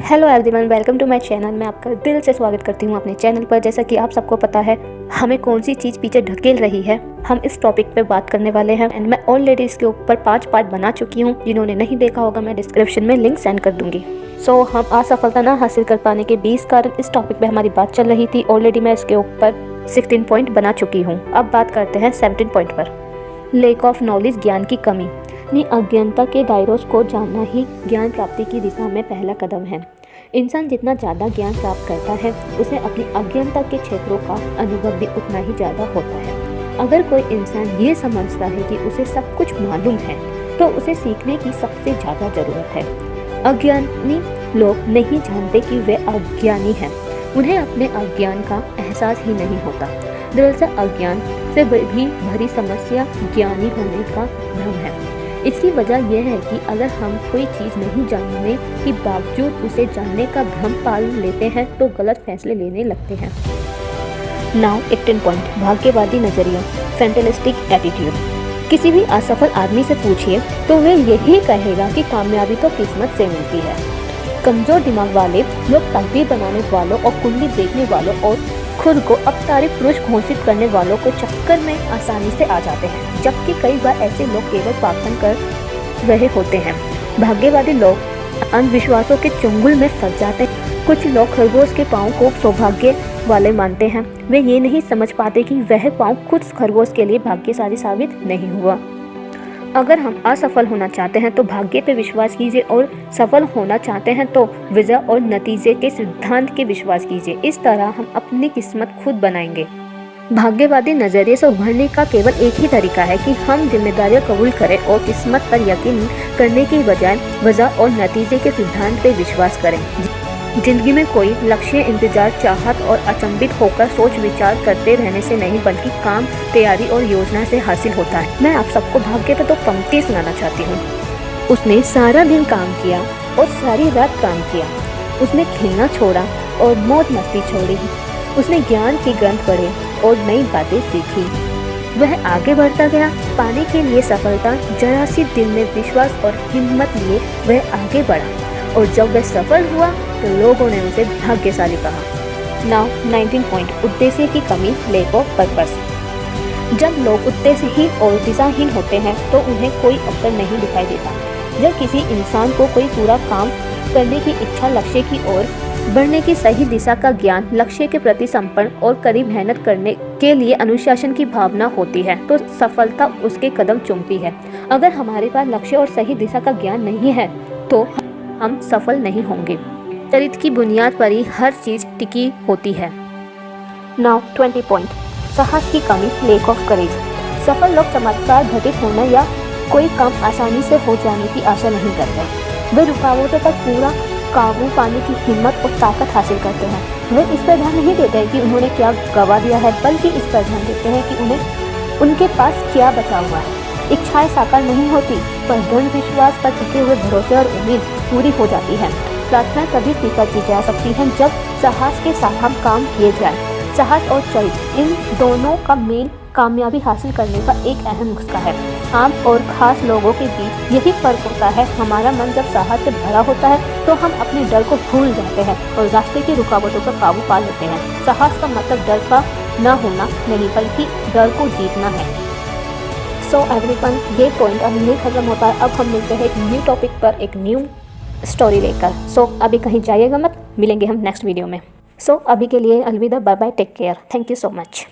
Hello everyone, welcome to my channel. मैं आपका दिल से स्वागत करती हूँ अपने चैनल पर। जैसा कि आप सबको पता है हमें कौन सी चीज़ पीछे ढकेल रही है, हम इस टॉपिक पे बात करने वाले हैं। एंड मैं ऑलरेडी इसके ऊपर 5 पार्ट बना चुकी हूँ। जिन्होंने नहीं देखा होगा मैं डिस्क्रिप्शन में लिंक सेंड कर दूंगी। सो हम असफलता ना हासिल कर पाने के 20 कारण, इस टॉपिक पे हमारी बात चल रही थी। ऑलरेडी मैं इसके ऊपर 16 पॉइंट बना चुकी हूँ। अब बात करते हैं 17 पॉइंट पर। लैक ऑफ नॉलेज, ज्ञान की कमी। अपनी अज्ञानता के दायरों को जानना ही ज्ञान प्राप्ति की दिशा में पहला कदम है। इंसान जितना ज़्यादा ज्ञान प्राप्त करता है, उसे अपनी अज्ञानता के क्षेत्रों का अनुभव भी उतना ही ज़्यादा होता है। अगर कोई इंसान ये समझता है कि उसे सब कुछ मालूम है, तो उसे सीखने की सबसे ज़्यादा ज़रूरत है। अज्ञानी लोग नहीं जानते कि वे अज्ञानी हैं। उन्हें अपने अज्ञान का एहसास ही नहीं होता। दरअसल अज्ञान से भी भरी समस्या ज्ञानी होने का भ्रम है। इसकी वजह यह है कि अगर हम कोई चीज़ नहीं जानने के बावजूद उसे जानने का भ्रम पाल लेते हैं तो गलत फैसले लेने लगते हैं। नाउ 18 पॉइंट, भाग्यवादी नजरिया, फैंटलिस्टिक एटीट्यूड। किसी भी असफल आदमी से पूछिए तो वह यही कहेगा कि कामयाबी तो किस्मत से मिलती है। कमजोर दिमाग वाले लोग तकदीर बनाने वालों और कुंडली देखने वालों और खुद को अवतारी पुरुष घोषित करने वालों को चक्कर में आसानी से आ जाते हैं, जबकि कई बार ऐसे लोग केवल पाखंड कर रहे होते हैं। भाग्यवादी लोग अंधविश्वासों के चुंगल में फंस जाते हैं। कुछ लोग खरगोश के पाँव को सौभाग्य वाले मानते हैं। वे ये नहीं समझ पाते कि वह पाँव खुद खरगोश के लिए भाग्यशाली साबित नहीं हुआ। अगर हम असफल होना चाहते हैं तो भाग्य पे विश्वास कीजिए, और सफल होना चाहते हैं तो विजय और नतीजे के सिद्धांत के विश्वास कीजिए। इस तरह हम अपनी किस्मत खुद बनाएंगे। भाग्यवादी नजरिए से उभरने का केवल एक ही तरीका है कि हम जिम्मेदारियां कबूल करें और किस्मत पर यकीन करने की बजाय वजह और नतीजे के सिद्धांत पे विश्वास करें। जिंदगी में कोई लक्ष्य इंतजार, चाहत और अचंभित होकर सोच विचार करते रहने से नहीं, बल्कि काम, तैयारी और योजना से हासिल होता है। मैं आप सबको भाग्य पर 2 पंक्ति सुनाना चाहती हूँ। उसने सारा दिन काम किया और सारी रात काम किया। उसने खेलना छोड़ा और मौज मस्ती छोड़ी। उसने ज्ञान के ग्रंथ पढ़े और नई बातें सीखी। वह आगे बढ़ता गया, पाने के लिए सफलता। जरा सी दिल में विश्वास और हिम्मत लिए वह आगे बढ़ा, और जब वह सफल हुआ तो लोगों ने उसे भाग्यशाली कहा। नाउ 19 पॉइंट, उद्देश्य की कमी, लैक ऑफ पर्पस। जब लोग उद्देश्यहीन और दिशाहीन होते हैं तो उन्हें कोई अवसर नहीं दिखाई देता। जब किसी इंसान को कोई पूरा काम करने की इच्छा, लक्ष्य की ओर बढ़ने की सही दिशा का ज्ञान, लक्ष्य के प्रति समर्पण और कड़ी मेहनत करने के लिए अनुशासन की भावना होती है, तो सफलता उसके कदम चूमती है। अगर हमारे पास लक्ष्य और सही दिशा का ज्ञान नहीं है तो हम सफल नहीं होंगे। चरित्र की बुनियाद पर ही हर चीज़ टिकी होती है। नाउ 20 पॉइंट, साहस की कमी, लैक ऑफ करेज। सफल लोग चमत्कार घटित होने या कोई काम आसानी से हो जाने की आशा नहीं करते। वे रुकावटों पर पूरा काबू पाने की हिम्मत और ताकत हासिल करते हैं। वे इस पर ध्यान नहीं देते हैं कि उन्होंने क्या गवा दिया है, बल्कि इस पर ध्यान देते हैं कि उन्हें उनके पास क्या बचा हुआ है। इच्छाएं साकार नहीं होती, पर दृढ़ विश्वास पर टिके हुए भरोसे और उम्मीद पूरी हो जाती है। प्रार्थना तभी स्वीकार की जा सकती है जब साहस के साथ हम काम किए जाए। साहस और चरित्र, इन दोनों का मेल कामयाबी हासिल करने का एक अहम नुस्खा है। आम और खास लोगों के बीच यही फर्क होता है। हमारा मन जब साहस से भरा होता है तो हम अपने डर को भूल जाते हैं और रास्ते की रुकावटों पर काबू पा लेते हैं। साहस का मतलब डर का न होना नहीं, बल्कि डर को जीतना है। सो एवरीवन, ये पॉइंट अब नहीं खत्म होता है। अब हम मिलते हैं एक न्यू टॉपिक पर, एक न्यू स्टोरी लेकर। सो अभी कहीं जाइएगा मत, मिलेंगे हम नेक्स्ट वीडियो में। सो अभी के लिए अलविदा, bye bye, take care, thank you so much.